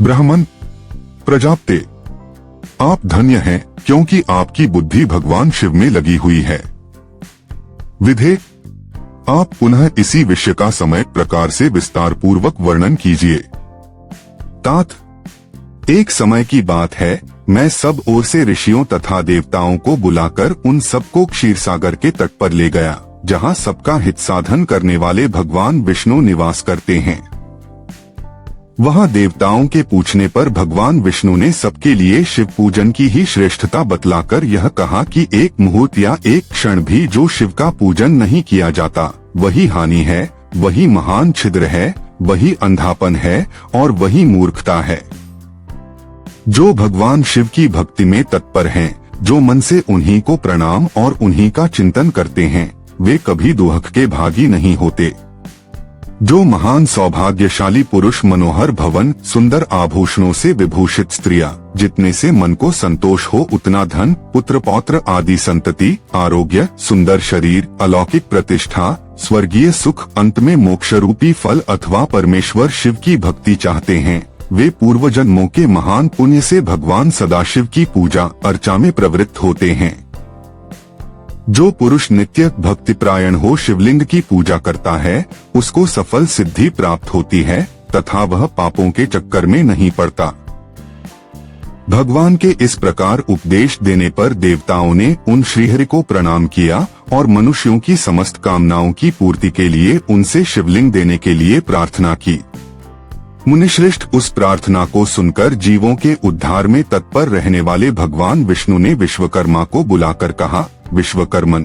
ब्राह्मण, प्रजापते, आप धन्य हैं क्योंकि आपकी बुद्धि भगवान शिव में लगी हुई है। विधे, आप पुनः इसी विषय का समय प्रकार से विस्तार पूर्वक वर्णन कीजिए। तात, एक समय की बात है, मैं सब ओर से ऋषियों तथा देवताओं को बुलाकर उन सबको क्षीरसागर के तट पर ले गया, जहाँ सबका हित साधन करने वाले भगवान विष्णु निवास करते हैं। वहाँ देवताओं के पूछने पर भगवान विष्णु ने सबके लिए शिव पूजन की ही श्रेष्ठता बतलाकर यह कहा कि एक मुहूर्त या एक क्षण भी जो शिव का पूजन नहीं किया जाता, वही हानि है, वही महान छिद्र है, वही अंधापन है और वही मूर्खता है। जो भगवान शिव की भक्ति में तत्पर हैं, जो मन से उन्हीं को प्रणाम और उन्हीं का चिंतन करते हैं, वे कभी दुख के भागी नहीं होते। जो महान सौभाग्यशाली पुरुष मनोहर भवन, सुंदर आभूषणों से विभूषित स्त्रियां, जितने से मन को संतोष हो उतना धन, पुत्र पौत्र आदि संतति, आरोग्य, सुंदर शरीर, अलौकिक प्रतिष्ठा, स्वर्गीय सुख, अंत में मोक्ष रूपी फल अथवा परमेश्वर शिव की भक्ति चाहते हैं, वे पूर्व जन्मों के महान पुण्य से भगवान सदाशिव की पूजा अर्चा में प्रवृत्त होते हैं। जो पुरुष नित्य भक्तिपरायण हो शिवलिंग की पूजा करता है, उसको सफल सिद्धि प्राप्त होती है तथा वह पापों के चक्कर में नहीं पड़ता। भगवान के इस प्रकार उपदेश देने पर देवताओं ने उन श्रीहरि को प्रणाम किया और मनुष्यों की समस्त कामनाओं की पूर्ति के लिए उनसे शिवलिंग देने के लिए प्रार्थना की। मुनिश्रेष्ठ उस प्रार्थना को सुनकर जीवों के उद्धार में तत्पर रहने वाले भगवान विष्णु ने विश्वकर्मा को बुलाकर कहा, विश्वकर्मन,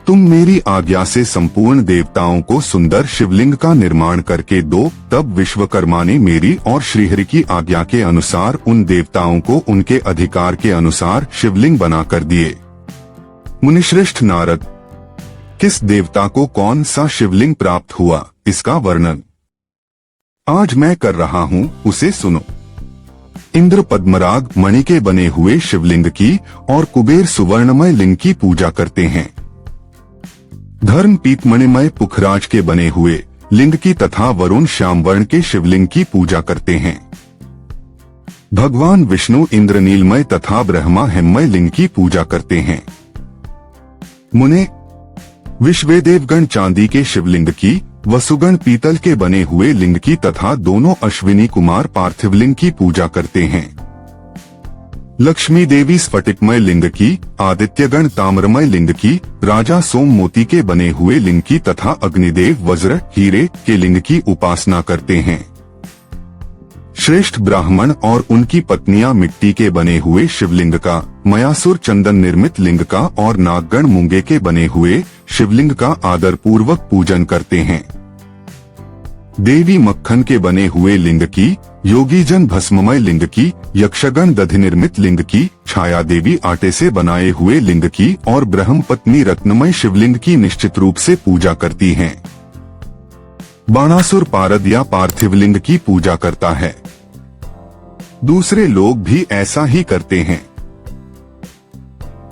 तुम मेरी आज्ञा से संपूर्ण देवताओं को सुंदर शिवलिंग का निर्माण करके दो। तब विश्वकर्मा ने मेरी और श्रीहरि की आज्ञा के अनुसार उन देवताओं को उनके अधिकार के अनुसार शिवलिंग बनाकर दिए। मुनिश्रेष्ठ नारद, किस देवता को कौन सा शिवलिंग प्राप्त हुआ, इसका वर्णन आज मैं कर रहा हूँ, उसे सुनो। इंद्र पद्मराग मणि के बने हुए शिवलिंग की और कुबेर सुवर्णमय लिंग की पूजा करते हैं। धर्म पीतमणिमय पुखराज के बने हुए लिंग की तथा वरुण श्यामवर्ण के शिवलिंग की पूजा करते हैं। भगवान विष्णु इंद्रनीलमय तथा ब्रह्मा हिममय लिंग की पूजा करते हैं। मुने, विश्वेदेवगण चांदी के शिवलिंग की, वसुगण पीतल के बने हुए लिंग की तथा दोनों अश्विनी कुमार पार्थिव लिंग की पूजा करते हैं। लक्ष्मी देवी स्फटिकमय लिंग की, आदित्यगण ताम्रमय लिंग की, राजा सोम मोती के बने हुए लिंग की तथा अग्निदेव वज्र हीरे के लिंग की उपासना करते हैं। श्रेष्ठ ब्राह्मण और उनकी पत्नियां मिट्टी के बने हुए शिवलिंग का, मयासुर चंदन निर्मित लिंग का और नागगण मूंगे के बने हुए शिवलिंग का आदर पूर्वक पूजन करते हैं। देवी मक्खन के बने हुए लिंग की, योगीजन भस्ममय लिंग की, यक्षगण दधि निर्मित लिंग की, छाया देवी आटे से बनाए हुए लिंग की और ब्रह्म पत्नी रत्नमय शिवलिंग की निश्चित रूप से पूजा करती हैं। बाणासुर पारद या पार्थिव लिंग की पूजा करता है। दूसरे लोग भी ऐसा ही करते हैं।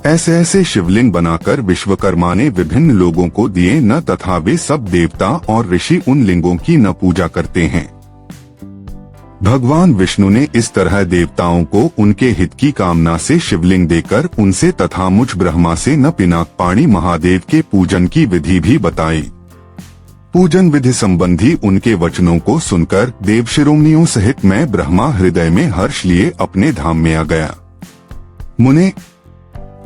ऐसे ऐसे शिवलिंग बनाकर विश्वकर्मा ने विभिन्न लोगों को दिए न, तथा वे सब देवता और ऋषि उन लिंगों की न पूजा करते हैं। भगवान विष्णु ने इस तरह देवताओं को उनके हित की कामना से शिवलिंग देकर उनसे तथा मुझ ब्रह्मा से न पिनाक पाणी महादेव के पूजन की विधि भी बताई। पूजन विधि संबंधी उनके वचनों को सुनकर देव शिरोमणियों सहित मैं ब्रह्मा हृदय में हर्ष लिए अपने धाम में आ गया। मुने,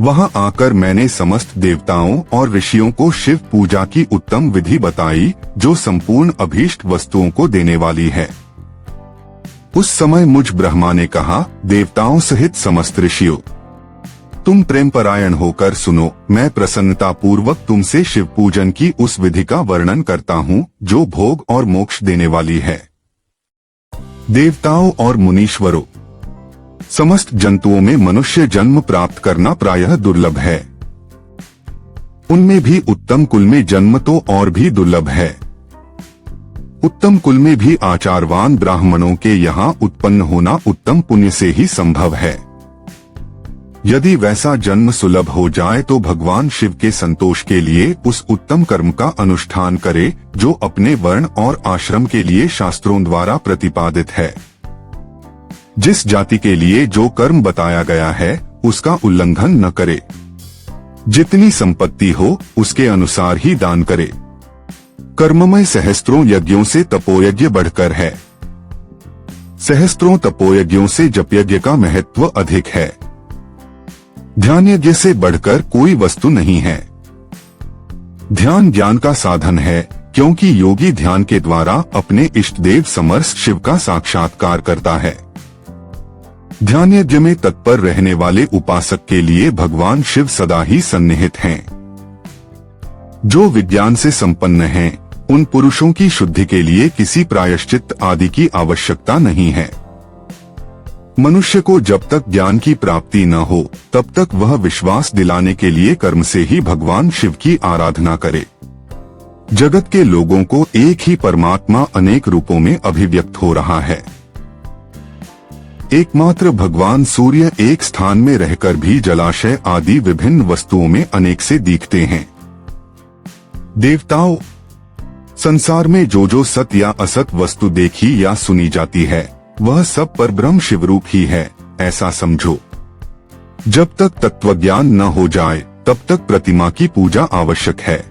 वहां आकर मैंने समस्त देवताओं और ऋषियों को शिव पूजा की उत्तम विधि बताई, जो संपूर्ण अभीष्ट वस्तुओं को देने वाली है। उस समय मुझ ब्रह्मा ने कहा, देवताओं सहित समस्त ऋषियों, तुम प्रेम परायण होकर सुनो। मैं प्रसन्नता पूर्वक तुमसे शिव पूजन की उस विधि का वर्णन करता हूँ, जो भोग और मोक्ष देने वाली है। देवताओं और मुनीश्वरों, समस्त जंतुओं में मनुष्य जन्म प्राप्त करना प्रायः दुर्लभ है। उनमें भी उत्तम कुल में जन्म तो और भी दुर्लभ है। उत्तम कुल में भी आचारवान ब्राह्मणों के यहाँ उत्पन्न होना उत्तम पुण्य से ही संभव है। यदि वैसा जन्म सुलभ हो जाए तो भगवान शिव के संतोष के लिए उस उत्तम कर्म का अनुष्ठान करे, जो अपने वर्ण और आश्रम के लिए शास्त्रों द्वारा प्रतिपादित है। जिस जाति के लिए जो कर्म बताया गया है उसका उल्लंघन न करे। जितनी संपत्ति हो उसके अनुसार ही दान करे। कर्ममय सहस्त्रों यज्ञों से तपोयज्ञ बढ़कर है। सहस्त्रों तपोयज्ञों से जपयज्ञ का महत्व अधिक है। ध्यान यज्ञ से बढ़कर कोई वस्तु नहीं है। ध्यान ज्ञान का साधन है, क्योंकि योगी ध्यान के द्वारा अपने इष्ट देव समर्थ शिव का साक्षात्कार करता है। ध्यान यज्ञ में तत्पर रहने वाले उपासक के लिए भगवान शिव सदा ही सन्निहित हैं। जो विज्ञान से संपन्न हैं, उन पुरुषों की शुद्धि के लिए किसी प्रायश्चित आदि की आवश्यकता नहीं है। मनुष्य को जब तक ज्ञान की प्राप्ति न हो तब तक वह विश्वास दिलाने के लिए कर्म से ही भगवान शिव की आराधना करे। जगत के लोगों को एक ही परमात्मा अनेक रूपों में अभिव्यक्त हो रहा है। एकमात्र भगवान सूर्य एक स्थान में रहकर भी जलाशय आदि विभिन्न वस्तुओं में अनेक से दिखते हैं। देवताओं, संसार में जो सत या असत वस्तु देखी या सुनी जाती है वह सब परब्रह्म शिवरूप ही है, ऐसा समझो। जब तक तत्वज्ञान न हो जाए तब तक प्रतिमा की पूजा आवश्यक है।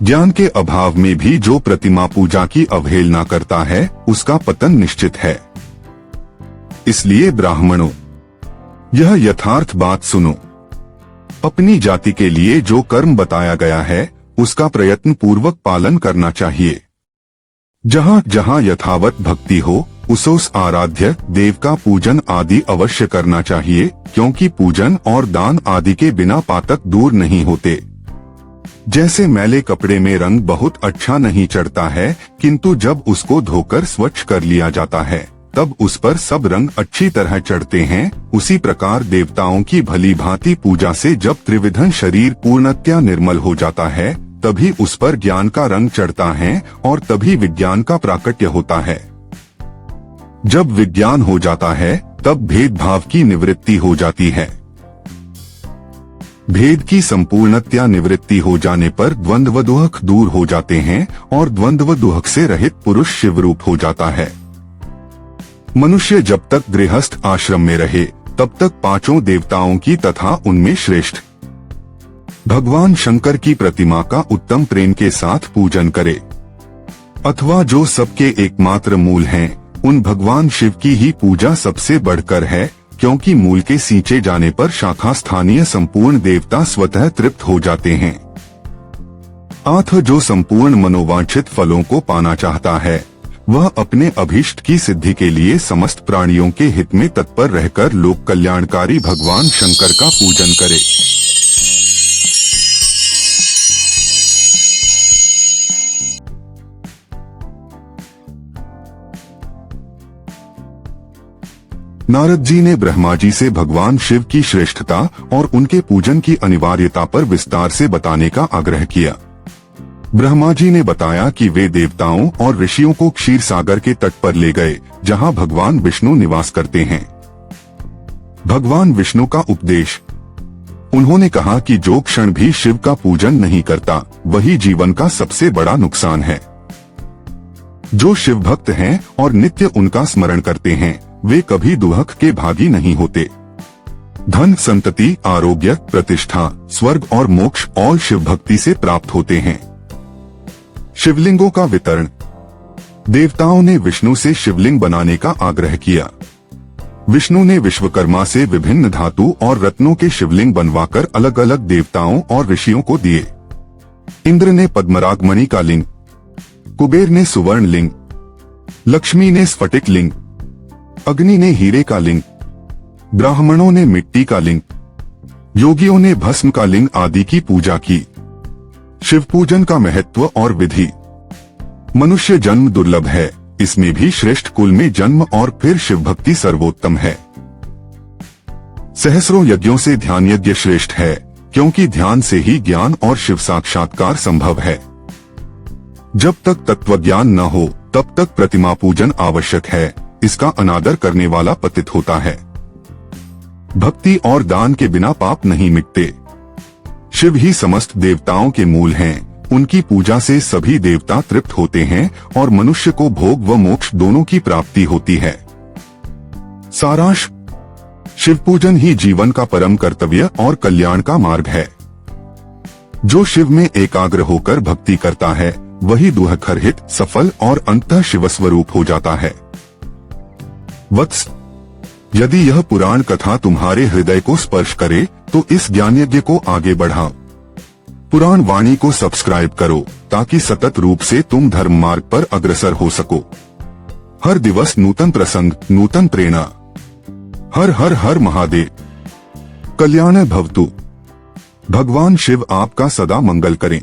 ज्ञान के अभाव में भी जो प्रतिमा पूजा की अवहेलना करता है उसका पतन निश्चित है। इसलिए ब्राह्मणों, यह यथार्थ बात सुनो। अपनी जाति के लिए जो कर्म बताया गया है उसका प्रयत्न पूर्वक पालन करना चाहिए। जहाँ जहाँ यथावत भक्ति हो उस आराध्य देव का पूजन आदि अवश्य करना चाहिए, क्योंकि पूजन और दान आदि के बिना पातक दूर नहीं होते। जैसे मैले कपड़े में रंग बहुत अच्छा नहीं चढ़ता है, किंतु जब उसको धोकर स्वच्छ कर लिया जाता है तब उस पर सब रंग अच्छी तरह चढ़ते हैं, उसी प्रकार देवताओं की भली भांति पूजा से जब त्रिविधन शरीर पूर्णतया निर्मल हो जाता है तभी उस पर ज्ञान का रंग चढ़ता है और तभी विज्ञान का प्राकट्य होता है। जब विज्ञान हो जाता है तब भेदभाव की निवृत्ति हो जाती है। भेद की संपूर्णतया निवृत्ति हो जाने पर द्वंद्व दुहक दूर हो जाते हैं और द्वंद्व दुहक से रहित पुरुष शिवरूप हो जाता है। मनुष्य जब तक गृहस्थ आश्रम में रहे तब तक पांचों देवताओं की तथा उनमें श्रेष्ठ भगवान शंकर की प्रतिमा का उत्तम प्रेम के साथ पूजन करे, अथवा जो सबके एकमात्र मूल हैं, उन भगवान शिव की ही पूजा सबसे बढ़कर है, क्योंकि मूल के सींचे जाने पर शाखा स्थानीय संपूर्ण देवता स्वतः तृप्त हो जाते हैं। अतः जो संपूर्ण मनोवांछित फलों को पाना चाहता है वह अपने अभीष्ट की सिद्धि के लिए समस्त प्राणियों के हित में तत्पर रहकर लोक कल्याणकारी भगवान शंकर का पूजन करे। नारद जी ने ब्रह्मा जी से भगवान शिव की श्रेष्ठता और उनके पूजन की अनिवार्यता पर विस्तार से बताने का आग्रह किया। ब्रह्मा जी ने बताया कि वे देवताओं और ऋषियों को क्षीर सागर के तट पर ले गए, जहां भगवान विष्णु निवास करते हैं। भगवान विष्णु का उपदेश। उन्होंने कहा कि जो क्षण भी शिव का पूजन नहीं करता वही जीवन का सबसे बड़ा नुकसान है। जो शिव भक्त हैं और नित्य उनका स्मरण करते हैं वे कभी दुहक के भागी नहीं होते। धन, संतति, आरोग्य, प्रतिष्ठा, स्वर्ग और मोक्ष और शिव भक्ति से प्राप्त होते हैं। शिवलिंगों का वितरण। देवताओं ने विष्णु से शिवलिंग बनाने का आग्रह किया। विष्णु ने विश्वकर्मा से विभिन्न धातु और रत्नों के शिवलिंग बनवाकर अलग अलग देवताओं और ऋषियों को दिए। इंद्र ने पद्मराग मणि का लिंग, कुबेर ने सुवर्ण लिंग, लक्ष्मी ने स्फटिक लिंग, अग्नि ने हीरे का लिंग, ब्राह्मणों ने मिट्टी का लिंग, योगियों ने भस्म का लिंग आदि की पूजा की। शिव पूजन का महत्व और विधि। मनुष्य जन्म दुर्लभ है, इसमें भी श्रेष्ठ कुल में जन्म और फिर शिव भक्ति सर्वोत्तम है। सहस्रों यज्ञों से ध्यान यज्ञ श्रेष्ठ है, क्योंकि ध्यान से ही ज्ञान और शिव साक्षात्कार संभव है। जब तक तत्वज्ञान न हो तब तक प्रतिमा पूजन आवश्यक है, इसका अनादर करने वाला पतित होता है। भक्ति और दान के बिना पाप नहीं मिटते। शिव ही समस्त देवताओं के मूल हैं, उनकी पूजा से सभी देवता तृप्त होते हैं और मनुष्य को भोग व मोक्ष दोनों की प्राप्ति होती है। सारांश, शिव पूजन ही जीवन का परम कर्तव्य और कल्याण का मार्ग है। जो शिव में एकाग्र होकर भक्ति करता है वही दुःखरहित, सफल और अंततः शिवस्वरूप हो जाता है। वत्स, यदि यह पुराण कथा तुम्हारे हृदय को स्पर्श करे तो इस ज्ञान यज्ञ को आगे बढ़ाओ। पुराण वाणी को सब्सक्राइब करो ताकि सतत रूप से तुम धर्म मार्ग पर अग्रसर हो सको। हर दिवस नूतन प्रसंग, नूतन प्रेरणा। हर हर हर महादेव। कल्याण भवतु। भगवान शिव आपका सदा मंगल करें।